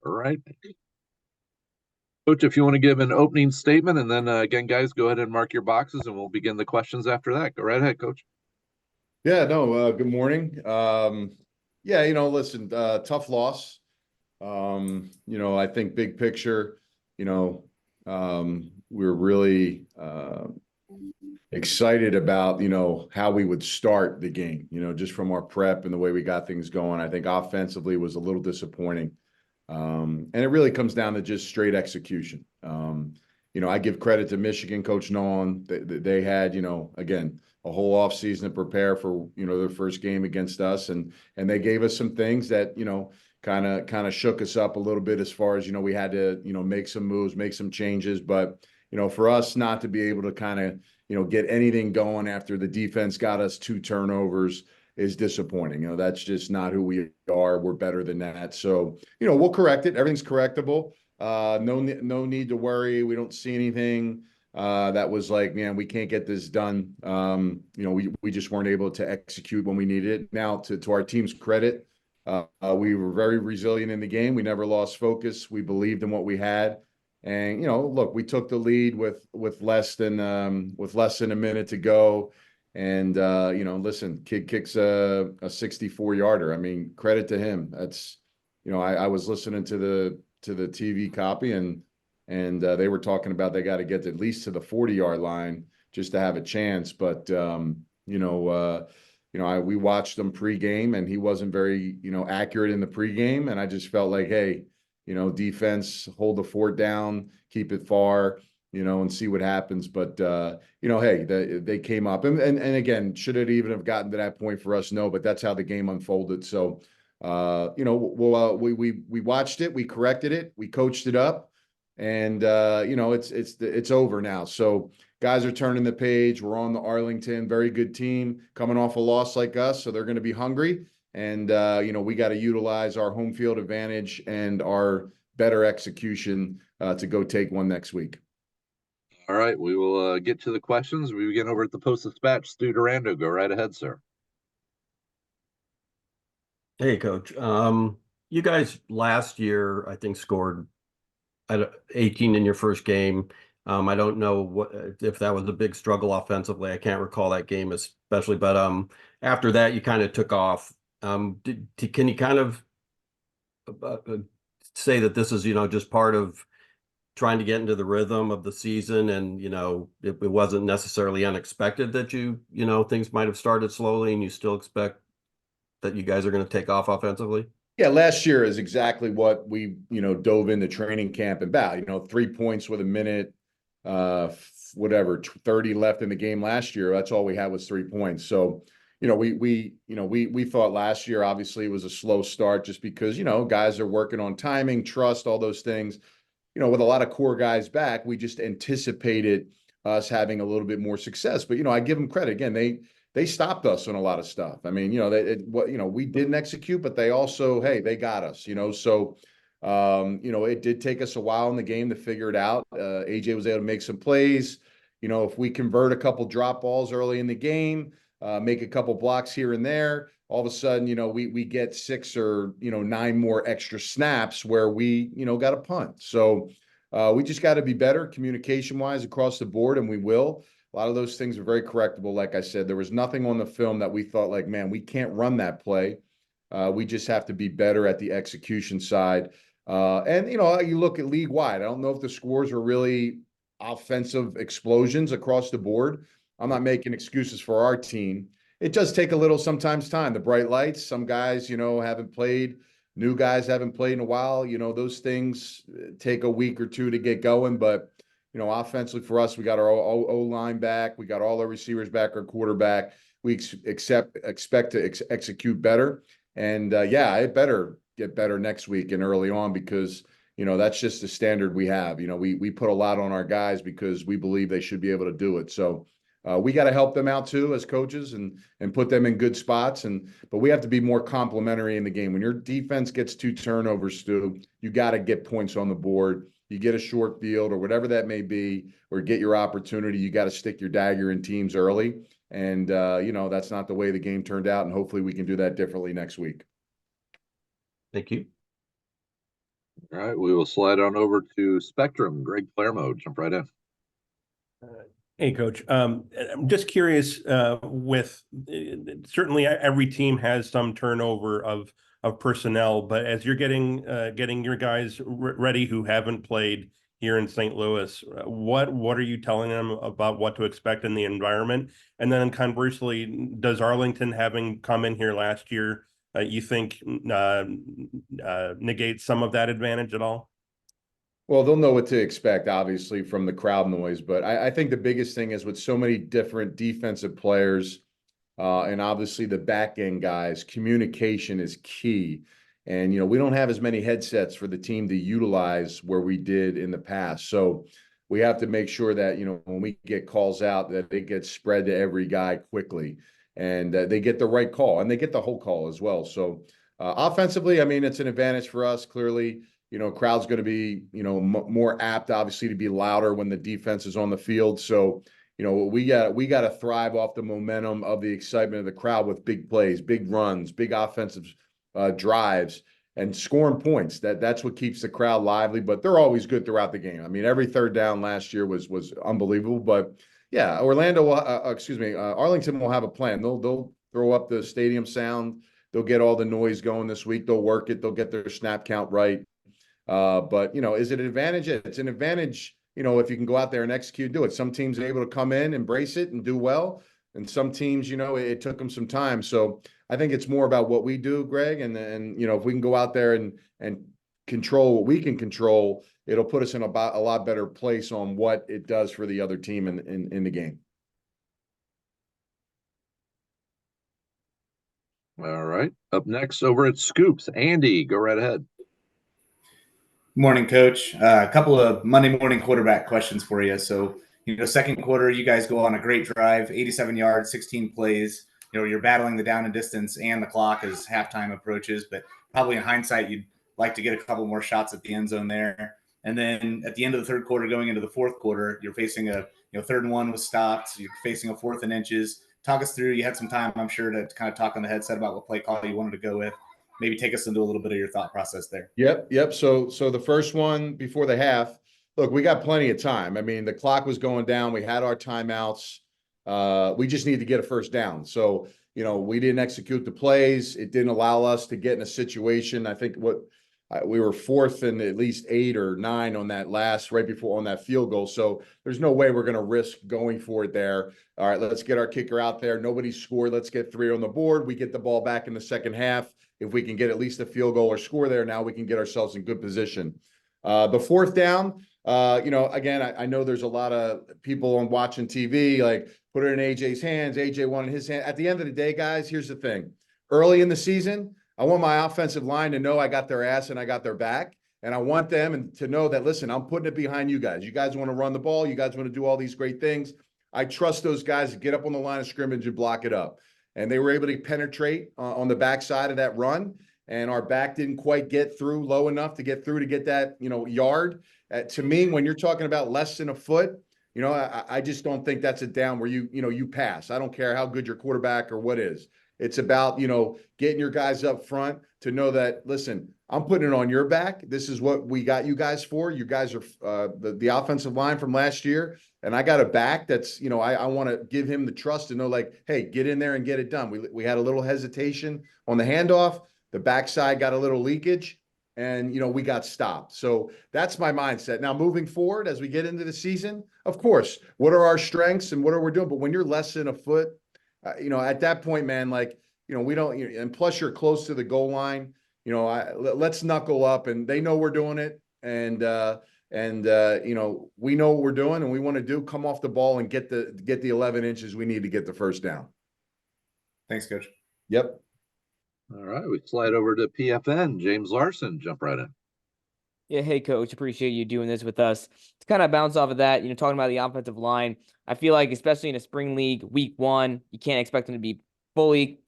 All right. Coach, if you want to give an opening statement, and then again, guys, go ahead and mark your boxes and we'll begin the questions after that. Go right ahead, Coach. Yeah, no, good morning. Yeah, listen, tough loss. I think big picture, we're really excited about, how we would start the game, just from our prep and the way we got things going. I think offensively was a little disappointing. And it really comes down to just straight execution. I give credit to Michigan, Coach Nolan. They had, again, a whole offseason to prepare for, their first game against us. And they gave us some things that, kind of shook us up a little bit as far as, we had to, make some moves, make some changes. But, for us not to be able to kind of, get anything going after the defense got us 2 turnovers is disappointing. That's just not who we are. We're better than that. So, we'll correct it. Everything's correctable. No need to worry. We don't see anything that was like, man, we can't get this done. We just weren't able to execute when we needed it. Now, to our team's credit, we were very resilient in the game. We never lost focus. We believed in what we had. And, look, we took the lead with less than a minute to go. And, listen, kid kicks a 64-yarder. I mean, credit to him. That's, I was listening to the TV copy and they were talking about they got to get at least to the 40-yard line just to have a chance. But, we watched him pregame and he wasn't very, accurate in the pregame. And I just felt like, hey, defense, hold the fort down, keep it far, and see what happens. But, hey, they came up. And again, should it even have gotten to that point for us? No, but that's how the game unfolded. So, we watched it, we corrected it, we coached it up, and, it's over now. So guys are turning the page. We're on the Arlington, very good team coming off a loss like us. So they're going to be hungry. And, we got to utilize our home field advantage and our better execution to go take one next week. All right. We will get to the questions. We begin over at the Post-Dispatch. Stu Durando, go right ahead, sir. Hey, Coach. You guys last year, I think, scored 18 in your first game. I don't know if that was a big struggle offensively. I can't recall that game especially, but after that, you kind of took off. Can you kind of say that this is, just part of trying to get into the rhythm of the season and, it wasn't necessarily unexpected that things might have started slowly and you still expect that you guys are going to take off offensively? Yeah, last year is exactly what we, dove into training camp about, 3 points with a minute, 30 left in the game last year. That's all we had was 3 points. So, we thought last year obviously was a slow start just because, guys are working on timing, trust, all those things. With a lot of core guys back, we just anticipated us having a little bit more success. But, I give them credit. Again, they stopped us on a lot of stuff. I mean, we didn't execute, but they also, hey, they got us, So, it did take us a while in the game to figure it out. AJ was able to make some plays. If we convert a couple drop balls early in the game, make a couple blocks here and there, all of a sudden, we get 6 or 9 more extra snaps where we, got a punt. So we just got to be better communication-wise across the board, and we will. A lot of those things are very correctable. Like I said, there was nothing on the film that we thought like, man, we can't run that play. We just have to be better at the execution side. And, you look at league-wide. I don't know if the scores were really offensive explosions across the board. I'm not making excuses for our team. It does take a little sometimes time. The bright lights, some guys, haven't played. New guys haven't played in a while. Those things take a week or two to get going. But, offensively for us, we got our O-line back. We got all our receivers back, our quarterback. We expect to execute better. And, it better get better next week and early on because, that's just the standard we have. We put a lot on our guys because we believe they should be able to do it. So, we got to help them out too as coaches and put them in good spots. But we have to be more complimentary in the game. When your defense gets 2 turnovers, Stu, you got to get points on the board. You get a short field or whatever that may be, or get your opportunity. You got to stick your dagger in teams early. And, that's not the way the game turned out. And hopefully we can do that differently next week. Thank you. All right, we will slide on over to Spectrum. Greg Claremont, jump right in. Hey, Coach. I'm just curious. Certainly every team has some turnover of personnel, but as you're getting your guys ready who haven't played here in St. Louis, what are you telling them about what to expect in the environment? And then conversely, does Arlington, having come in here last year, you think negates some of that advantage at all? Well, they'll know what to expect, obviously, from the crowd noise. But I think the biggest thing is with so many different defensive players, and obviously the back end guys, communication is key. And, we don't have as many headsets for the team to utilize where we did in the past. So we have to make sure that, when we get calls out, that it gets spread to every guy quickly and they get the right call and they get the whole call as well. So offensively, I mean, it's an advantage for us, clearly. Crowd's going to be, more apt, obviously, to be louder when the defense is on the field. So, we got to thrive off the momentum of the excitement of the crowd with big plays, big runs, big offensive drives, and scoring points. That's what keeps the crowd lively. But they're always good throughout the game. I mean, every third down last year was unbelievable. But yeah, Arlington will have a plan. They'll throw up the stadium sound. They'll get all the noise going this week. They'll work it. They'll get their snap count right. But is it an advantage? It's an advantage, if you can go out there and execute, do it. Some teams are able to come in, embrace it, and do well. And some teams, it took them some time. So I think it's more about what we do, Greg. And if we can go out there and control what we can control, it'll put us in a lot better place on what it does for the other team in the game. All right. Up next over at Scoops, Andy, go right ahead. Morning, Coach. A couple of Monday morning quarterback questions for you. So, second quarter, you guys go on a great drive, 87 yards, 16 plays. You're battling the down and distance and the clock as halftime approaches, but probably in hindsight, you'd like to get a couple more shots at the end zone there. And then at the end of the third quarter, going into the fourth quarter, you're facing a 3rd and 1 with stops. You're facing a 4th and inches. Talk us through. You had some time, I'm sure, to kind of talk on the headset about what play call you wanted to go with. Maybe take us into a little bit of your thought process there. Yep. So the first one before the half, look, we got plenty of time. I mean, the clock was going down. We had our timeouts. We just need to get a first down. So, we didn't execute the plays. It didn't allow us to get in a situation. I think we were 4th and at least 8 or 9 on that right before on that field goal. So there's no way we're going to risk going for it there. All right, let's get our kicker out there. Nobody scored. Let's get 3 on the board. We get the ball back in the second half. If we can get at least a field goal or score there, now we can get ourselves in good position. The 4th down, again, I know there's a lot of people on watching TV, like put it in AJ's hands. AJ wanted his hand. At the end of the day, guys, here's the thing. Early in the season, I want my offensive line to know I got their ass and I got their back. And I want them to know that, listen, I'm putting it behind you guys. You guys want to run the ball. You guys want to do all these great things. I trust those guys to get up on the line of scrimmage and block it up. And they were able to penetrate on the backside of that run. And our back didn't quite get through low enough to get that, yard. To me, when you're talking about less than a foot, I just don't think that's a down where you pass. I don't care how good your quarterback or what is. It's about, getting your guys up front to know that, listen, I'm putting it on your back. This is what we got you guys for. You guys are the offensive line from last year. And I got a back that's, I want to give him the trust to know, like, hey, get in there and get it done. We had a little hesitation on the handoff. The backside got a little leakage and, we got stopped. So that's my mindset. Now, moving forward, as we get into the season, of course, what are our strengths and what are we doing? But when you're less than a foot, at that point, man, like, we don't, and plus you're close to the goal line, let's knuckle up and they know we're doing it. And we know what we're doing and we want to come off the ball and get the 11 inches we need to get the first down. Thanks, Coach. Yep. All right, we slide over to PFN. James Larson, jump right in. Yeah, hey, Coach, appreciate you doing this with us. To kind of bounce off of that, talking about the offensive line, I feel like, especially in a spring league, week 1, you can't expect them to be fully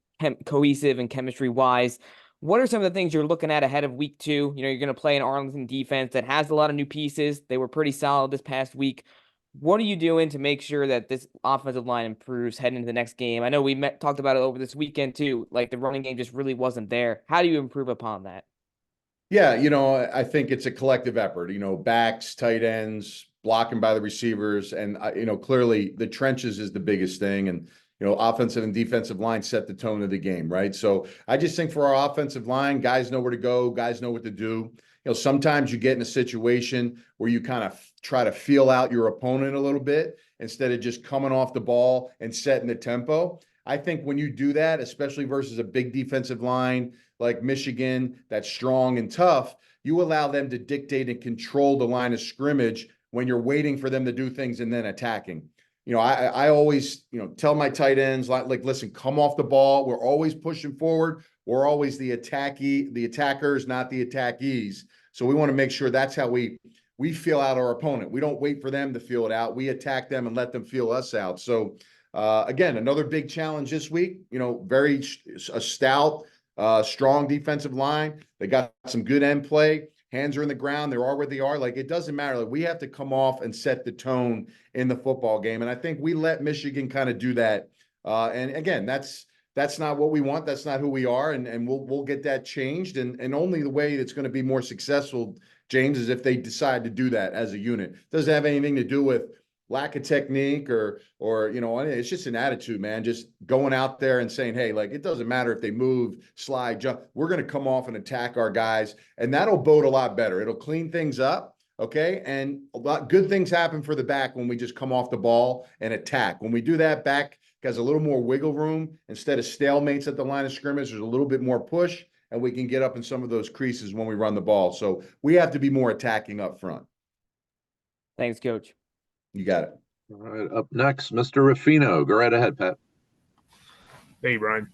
cohesive and chemistry-wise. What are some of the things you're looking at ahead of week 2? You're going to play an Arlington defense that has a lot of new pieces. They were pretty solid this past week. What are you doing to make sure that this offensive line improves heading into the next game? I know we talked about it over this weekend too. Like the running game just really wasn't there. How do you improve upon that? Yeah, I think it's a collective effort, backs, tight ends, blocking by the receivers. And, clearly the trenches is the biggest thing. And, offensive and defensive line set the tone of the game, right? So I just think for our offensive line, guys know where to go, guys know what to do. Sometimes you get in a situation where you kind of try to feel out your opponent a little bit instead of just coming off the ball and setting the tempo. I think when you do that, especially versus a big defensive line like Michigan, that's strong and tough, you allow them to dictate and control the line of scrimmage when you're waiting for them to do things and then attacking. I always, tell my tight ends, like, listen, come off the ball. We're always pushing forward. We're always the attackers, not the attackees. So we want to make sure that's how we feel out our opponent. We don't wait for them to feel it out. We attack them and let them feel us out. So again, another big challenge this week, very a stout, strong defensive line. They got some good end play. Hands are in the ground. They are where they are. Like, it doesn't matter. Like, we have to come off and set the tone in the football game. And I think we let Michigan kind of do that. And again, that's not what we want. That's not who we are. And we'll get that changed. And only the way that's going to be more successful, James, is if they decide to do that as a unit. Doesn't have anything to do with lack of technique or it's just an attitude, man. Just going out there and saying, hey, like, it doesn't matter if they move, slide, jump. We're going to come off and attack our guys, and that'll bode a lot better. It'll clean things up, okay? And a lot good things happen for the back when we just come off the ball and attack. When we do that, back has a little more wiggle room. Instead of stalemates at the line of scrimmage, there's a little bit more push, and we can get up in some of those creases when we run the ball. So we have to be more attacking up front. Thanks, Coach. You got it. All right, up next, Mr. Ruffino. Go right ahead, Pat. Hey, Brian.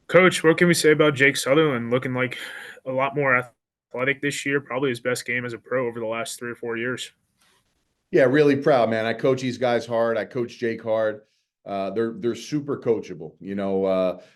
Coach, what can we say about Jake Sutherland looking like a lot more athletic this year? Probably his best game as a pro over the last 3 or 4 years. Yeah, really proud, man. I coach these guys hard. I coach Jake hard. They're super coachable.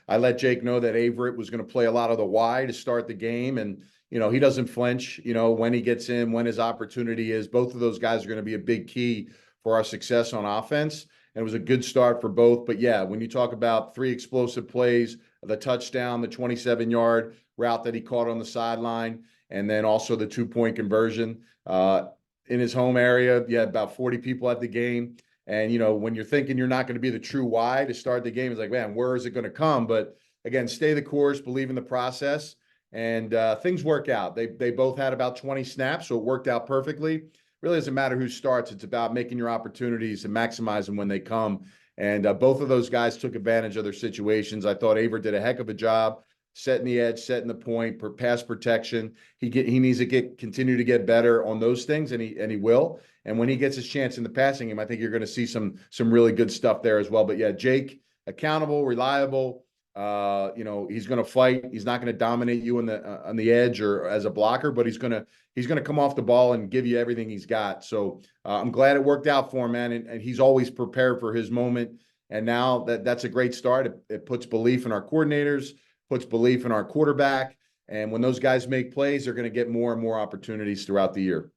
I let Jake know that Averett was going to play a lot of the Y to start the game, and he doesn't flinch. When he gets in, when his opportunity is. Both of those guys are going to be a big key for our success on offense. And it was a good start for both. But yeah, when you talk about 3 explosive plays, the touchdown, the 27-yard route that he caught on the sideline, and then also the 2-point conversion in his home area, you had about 40 people at the game. And, when you're thinking you're not going to be the true Y to start the game, it's like, man, where is it going to come? But again, stay the course, believe in the process, and things work out. They both had about 20 snaps, so it worked out perfectly. Really doesn't matter who starts. It's about making your opportunities and maximize them when they come. And both of those guys took advantage of their situations. I thought Aver did a heck of a job setting the edge, setting the point, pass protection. He needs to continue to get better on those things, and he will. And when he gets his chance in the passing game, I think you're going to see some really good stuff there as well. But yeah, Jake, accountable, reliable. He's going to fight. He's not going to dominate you on the edge or as a blocker, but he's going to come off the ball and give you everything he's got. So I'm glad it worked out for him, man. And he's always prepared for his moment. And now that's a great start. It puts belief in our coordinators, puts belief in our quarterback. And when those guys make plays, they're going to get more and more opportunities throughout the year.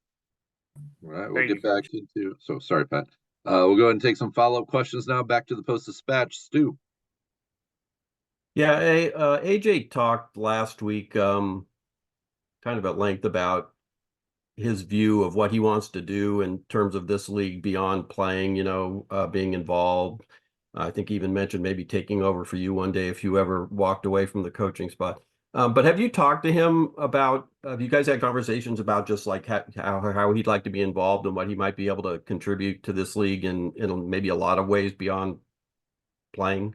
All right, we'll get back into. So sorry, Pat. We'll go ahead and take some follow-up questions now. Back to the Post-Dispatch. Stu. Yeah, AJ talked last week kind of at length about his view of what he wants to do in terms of this league beyond playing, being involved. I think he even mentioned maybe taking over for you one day if you ever walked away from the coaching spot. But have you talked to him about, have you guys had conversations about just like how he'd like to be involved and what he might be able to contribute to this league in maybe a lot of ways beyond playing?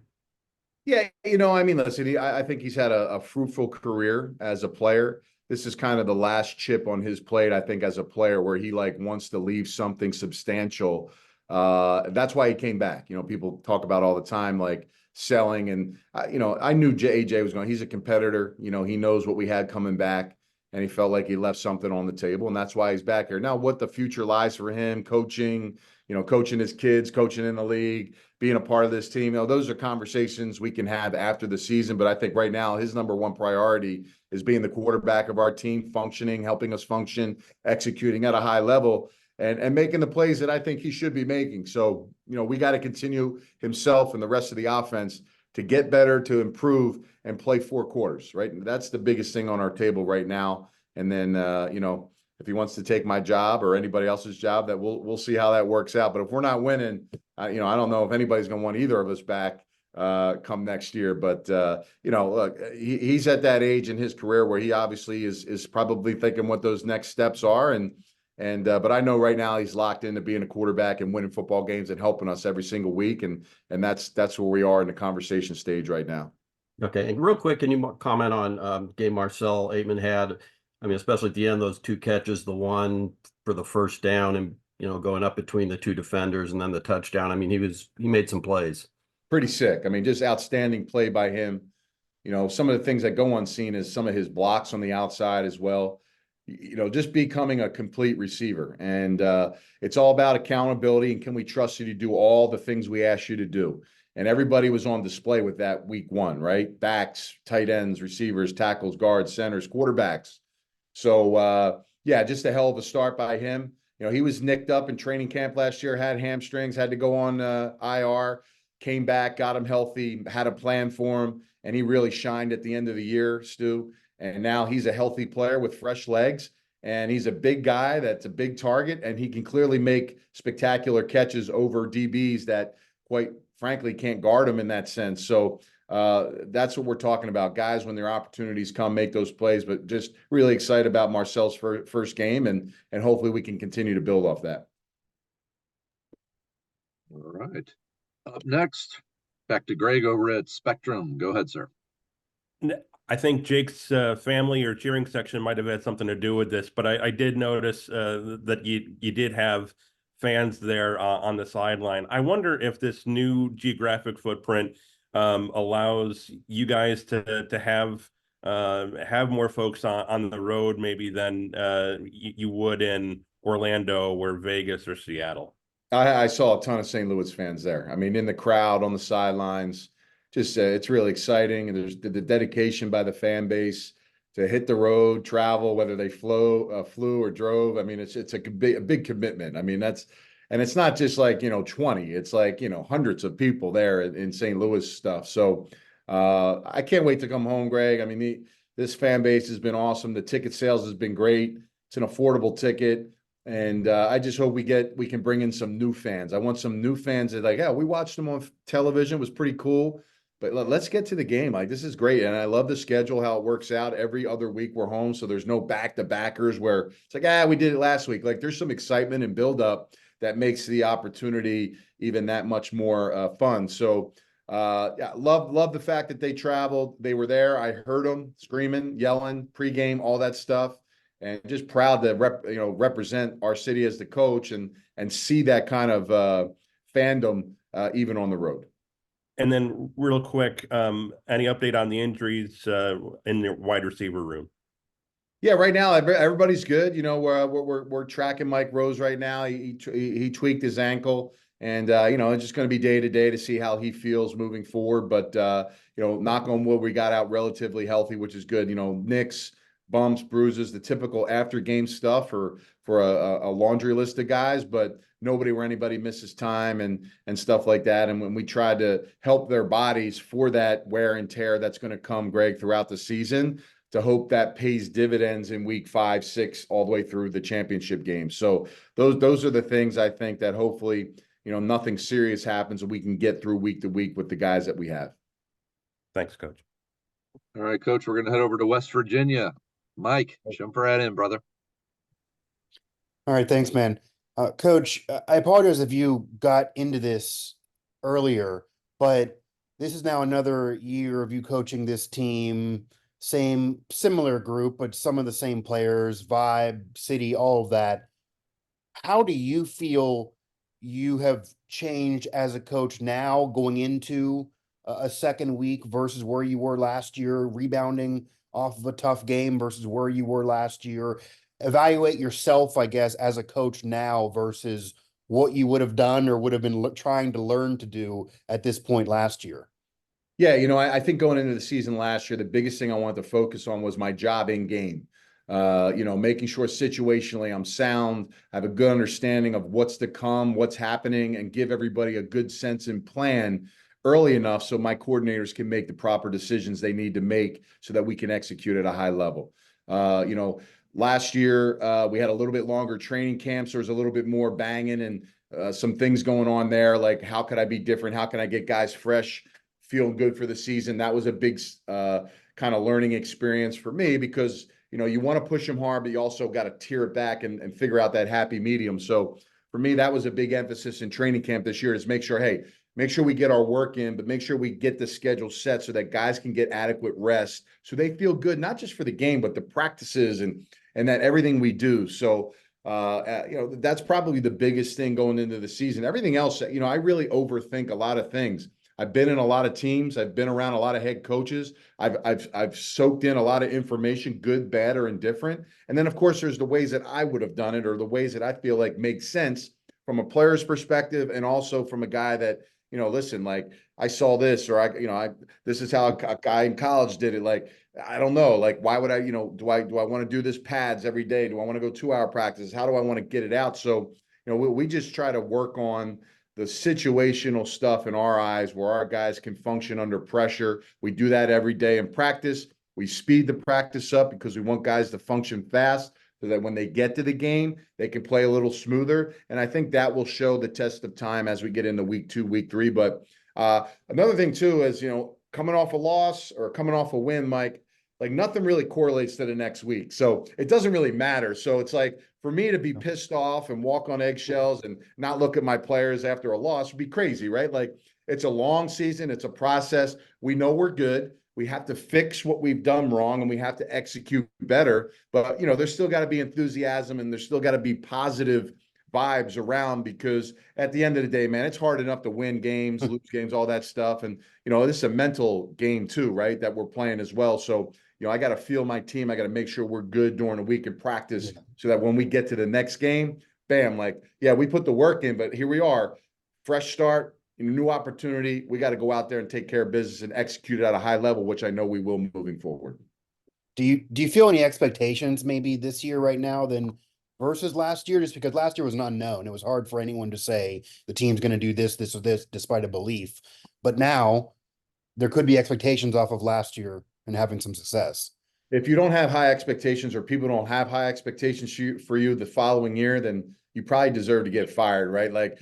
Yeah, listen, I think he's had a fruitful career as a player. This is kind of the last chip on his plate, I think, as a player, where he wants to leave something substantial. That's why he came back. People talk about all the time, like selling, and I knew AJ was going. He's a competitor. He knows what we had coming back, and he felt like he left something on the table, and that's why he's back here. Now, what the future lies for him, coaching, coaching his kids, coaching in the league, being a part of this team, those are conversations we can have after the season. But I think right now his number one priority is being the quarterback of our team, functioning, helping us function, executing at a high level, and making the plays that I think he should be making. So, we got to continue himself and the rest of the offense to get better, to improve, and play 4 quarters, right? And that's the biggest thing on our table right now. And then, you know, if he wants to take my job or anybody else's job, that we'll see how that works out. But if we're not winning, you know, I don't know if anybody's going to want either of us back come next year. But you know, look, he's at that age in his career where he obviously is probably thinking what those next steps are. But I know right now he's locked into being a quarterback and winning football games and helping us every single week. And that's where we are in the conversation stage right now. Okay, and real quick, can you comment on game Marcel Aitman had? I mean, especially at the end, those two catches, the one for the first down and, you know, going up between the two defenders and then the touchdown. I mean, he made some plays. Pretty sick. I mean, just outstanding play by him. You know, some of the things that go unseen is some of his blocks on the outside as well. You know, just becoming a complete receiver. And it's all about accountability and can we trust you to do all the things we ask you to do? And everybody was on display with that week one, right? Backs, tight ends, receivers, tackles, guards, centers, quarterbacks. So, yeah, just a hell of a start by him. You know, he was nicked up in training camp last year, had hamstrings, had to go on IR, came back, got him healthy, had a plan for him, and he really shined at the end of the year, Stu. And now he's a healthy player with fresh legs, and he's a big guy that's a big target, and he can clearly make spectacular catches over DBs that, quite frankly, can't guard him in that sense. So that's what we're talking about. Guys, when their opportunities come, make those plays, but just really excited about Marcel's first game, and hopefully we can continue to build off that. All right. Up next, back to Greg over at Spectrum. Go ahead, sir. I think Jake's family or cheering section might have had something to do with this, but I did notice that you did have fans there on the sideline. I wonder if this new geographic footprint allows you guys to have more folks on the road maybe than you would in Orlando or Vegas or Seattle. I saw a ton of St. Louis fans there. I mean, in the crowd, on the sidelines, just it's really exciting. And there's the dedication by the fan base to hit the road, travel, whether they flew or drove. I mean, it's a big commitment. I mean, and it's not just like, you know, 20, it's like, you know, hundreds of people there in St. Louis stuff. So I can't wait to come home, Greg. I mean, this fan base has been awesome. The ticket sales has been great. It's an affordable ticket. And I just hope we can bring in some new fans. I want some new fans that like, yeah, we watched them on television. It was pretty cool. But let's get to the game. Like, this is great. And I love the schedule, how it works out. Every other week we're home. So there's no back-to-backers where it's like, we did it last week. Like, there's some excitement and build-up that makes the opportunity even that much more fun. So, yeah, love the fact that they traveled. They were there. I heard them screaming, yelling, pregame, all that stuff. And just proud to represent our city as the coach and see that kind of fandom even on the road. And then real quick, any update on the injuries in the wide receiver room? Yeah, right now everybody's good. You know, we're tracking Mike Rose right now. He tweaked his ankle, and you know, it's just going to be day to day to see how he feels moving forward. But you know, knock on wood, we got out relatively healthy, which is good. You know, nicks, bumps, bruises, the typical after game stuff for a laundry list of guys, but nobody where anybody misses time and stuff like that. And when we try to help their bodies for that wear and tear that's going to come, Greg, throughout the season, to hope that pays dividends in week 5, 6, all the way through the championship game. So those are the things I think that hopefully, you know, nothing serious happens and we can get through week to week with the guys that we have. Thanks, Coach. All right, Coach, we're going to head over to West Virginia. Mike, jump right in, brother. All right, thanks, man. Coach, I apologize if you got into this earlier, but this is now another year of you coaching this team, similar group, but some of the same players, vibe, city, all of that. How do you feel you have changed as a coach now going into a second week versus where you were last year, rebounding off of a tough game versus where you were last year? Evaluate yourself, I guess, as a coach now versus what you would have done or would have been trying to learn to do at this point last year. Yeah, you know, I think going into the season last year, the biggest thing I wanted to focus on was my job in game. You know, making sure situationally I'm sound, I have a good understanding of what's to come, what's happening, and give everybody a good sense and plan early enough so my coordinators can make the proper decisions they need to make so that we can execute at a high level. You know, last year, we had a little bit longer training camps. There was a little bit more banging and some things going on there. Like, how could I be different? How can I get guys fresh, feeling good for the season? That was a big kind of learning experience for me because, you want to push them hard, but you also got to tear it back and figure out that happy medium. So for me, that was a big emphasis in training camp this year is make sure we get our work in, but make sure we get the schedule set so that guys can get adequate rest so they feel good, not just for the game, but the practices and that everything we do. So, that's probably the biggest thing going into the season. Everything else, I really overthink a lot of things. I've been in a lot of teams. I've been around a lot of head coaches. I've soaked in a lot of information, good, bad, or indifferent. And then, of course, there's the ways that I would have done it or the ways that I feel like make sense from a player's perspective and also from a guy that, listen, like I saw this or this is how a guy in college did it. Like, I don't know, like, why would I, do I want to do this pads every day? Do I want to go 2-hour practice? How do I want to get it out? So, we just try to work on the situational stuff in our eyes where our guys can function under pressure. We do that every day in practice. We speed the practice up because we want guys to function fast so that when they get to the game, they can play a little smoother. And I think that will show the test of time as we get into week 2, week 3. But another thing too is, coming off a loss or coming off a win, Mike, like nothing really correlates to the next week. So it doesn't really matter. So it's like for me to be pissed off and walk on eggshells and not look at my players after a loss would be crazy, right? Like it's a long season. It's a process. We know we're good. We have to fix what we've done wrong and we have to execute better. But, there's still got to be enthusiasm and there's still got to be positive vibes around because at the end of the day, man, it's hard enough to win games, lose games, all that stuff. And, this is a mental game too, right? That we're playing as well. So, I got to feel my team. I got to make sure we're good during the week in practice so that when we get to the next game, bam, like, yeah, we put the work in, but here we are, fresh start, new opportunity. We got to go out there and take care of business and execute it at a high level, which I know we will moving forward. Do you feel any expectations maybe this year right now than versus last year? Just because last year was an unknown. It was hard for anyone to say the team's going to do this, this, or this, despite a belief. But now there could be expectations off of last year and having some success. If you don't have high expectations or people don't have high expectations for you the following year, then you probably deserve to get fired, right? Like,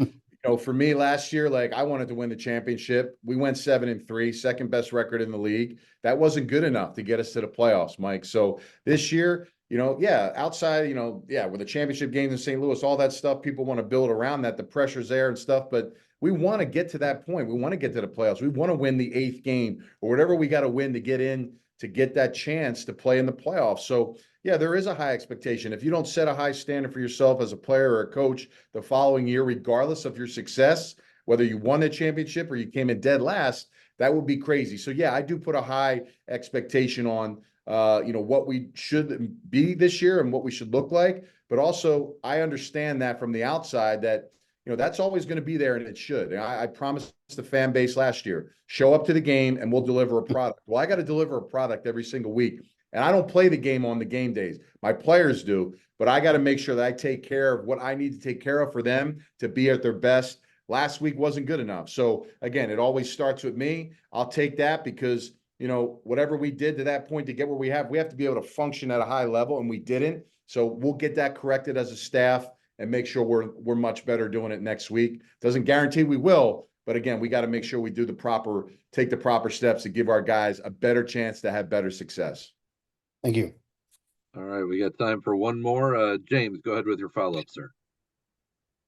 for me last year, like I wanted to win the championship. We went 7-3, second best record in the league. That wasn't good enough to get us to the playoffs, Mike. So this year, outside, with the championship games in St. Louis, all that stuff, people want to build around that. The pressure's there and stuff, but we want to get to that point. We want to get to the playoffs. We want to win the 8th game or whatever we got to win to get in, to get that chance to play in the playoffs. So yeah, there is a high expectation. If you don't set a high standard for yourself as a player or a coach the following year, regardless of your success, whether you won the championship or you came in dead last, that would be crazy. So yeah, I do put a high expectation on what we should be this year and what we should look like. But also I understand that from the outside that, that's always going to be there and it should. I promised the fan base last year, show up to the game and we'll deliver a product. Well, I got to deliver a product every single week. And I don't play the game on the game days. My players do, but I got to make sure that I take care of what I need to take care of for them to be at their best. Last week wasn't good enough. So again, it always starts with me. I'll take that because, whatever we did to that point to get where we have to be able to function at a high level and we didn't. So we'll get that corrected as a staff and make sure we're much better doing it next week. Doesn't guarantee we will, but again, we got to make sure we take the proper steps to give our guys a better chance to have better success. Thank you. All right, we got time for one more. James, go ahead with your follow-up, sir.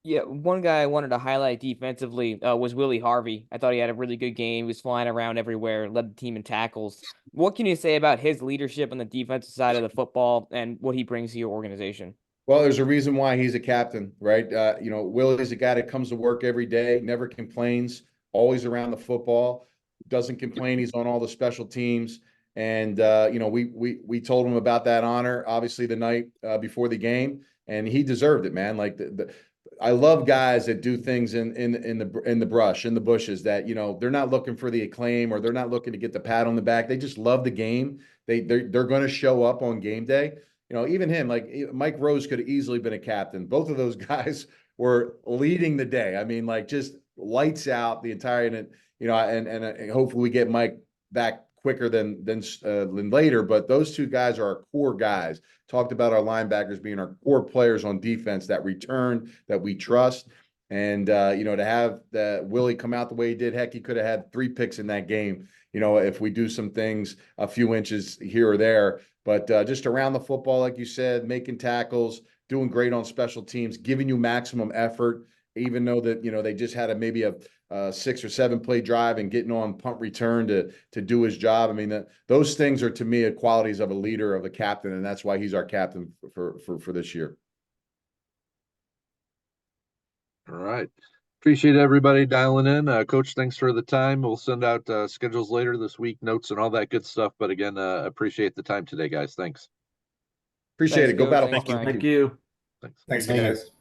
Yeah, one guy I wanted to highlight defensively was Willie Harvey. I thought he had a really good game. He was flying around everywhere, led the team in tackles. What can you say about his leadership on the defensive side of the football and what he brings to your organization? Well, there's a reason why he's a captain, right? Willie's a guy that comes to work every day, never complains, always around the football, doesn't complain. He's on all the special teams. And, we told him about that honor, obviously, the night before the game, and he deserved it, man. Like I love guys that do things in the brush, in the bushes that, they're not looking for the acclaim or they're not looking to get the pat on the back. They just love the game. They're going to show up on game day. Even him, like Mike Rose could have easily been a captain. Both of those guys were leading the day. I mean, like just lights out the entire, and hopefully we get Mike back quicker than later, but those two guys are our core guys. Talked about our linebackers being our core players on defense that return, that we trust. And, to have Willie come out the way he did, heck, he could have had 3 picks in that game, if we do some things a few inches here or there. But just around the football, like you said, making tackles, doing great on special teams, giving you maximum effort, even though that, they just had maybe a 6 or 7 play drive and getting on punt return to do his job. I mean, those things are, to me, qualities of a leader, of a captain, and that's why he's our captain for this year. All right. Appreciate everybody dialing in. Coach, thanks for the time. We'll send out schedules later this week, notes and all that good stuff. But again, appreciate the time today, guys. Thanks. Appreciate Thanks, it. Go Coach. Battle. Thanks, Brian. Thank you. Thanks. Thanks, Thank you. guys.